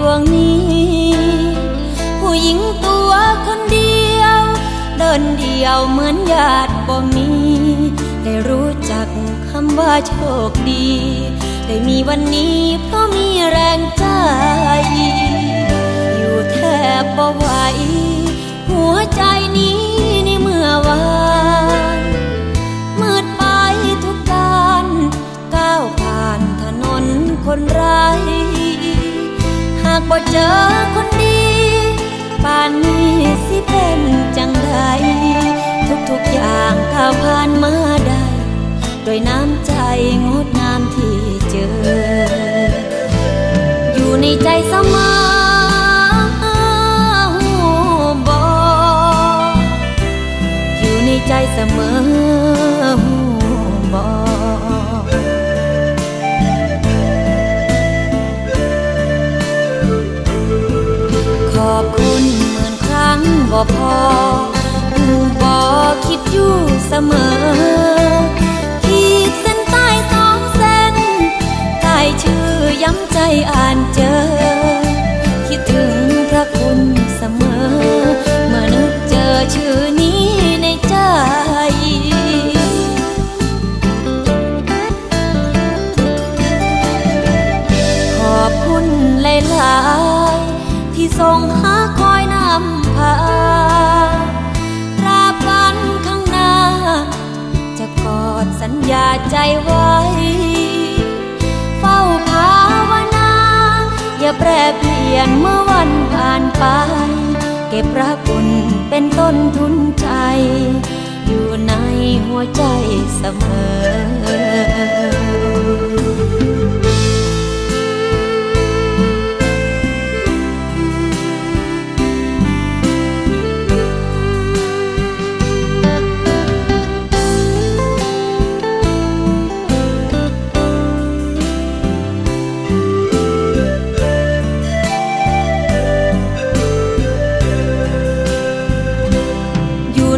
วงนี้ผู้หญิงตัวคนเดียวเดินเดียวเหมือนญาติบ่มีได้รู้จักคำว่าโชคดีได้มีวันนี้เพราะมีแรงใจอยู่แทบบ่ไหวหัวใจนี้ในเมื่อวานมืดไปทุกด้านก้าวผ่านถนนคนไร้หากบ่เจอคนดีป่านนี้สิเป็นจังใดทุกอย่างก้าวผ่านมาได้ด้วยน้ำใจงดงามที่เจออยู่ในใจเสมอบ่อยู่ในใจเสมอบ่ขอบคุณหมื่นครั้งบ่พอบ่คิดอยู่เสมอขีดเส้นใต้2 เส้นใต้ชื่อย้ำใจอ่านเจอคิดถึงพระคุณเสมอเมื่อนึกเจอชื่อนี้ในใจขอบคุณหลายๆที่ทรงหาคอยนำพาตราบวันข้างหน้าจะกอดสัญญาใจไว้เฝ้าภาวนาอย่าแปรเปลี่ยนเมื่อวันผ่านไปเก็บพระคุณเป็นต้นทุนใจอยู่ในหัวใจเสมอ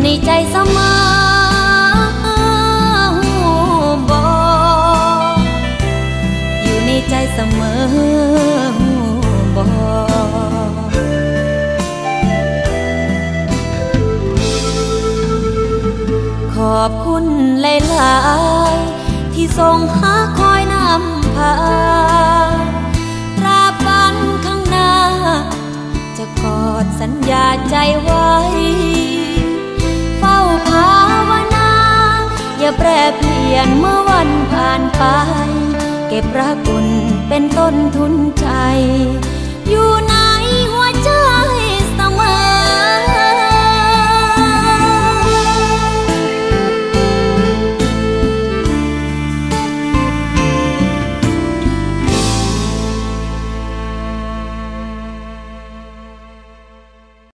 ในใจเสมอบ่อยู่ในใจเสมอบ่ขอบคุณหลายๆที่ทรงหาคอยนำพาตราบวันข้างหน้าจะกอดสัญญาใจไว้เฝ้าภาวนาอย่าแปรเปลี่ยนเมื่อวันผ่านไปเก็บพระคุณเป็นต้นทุนใจอยู่ใน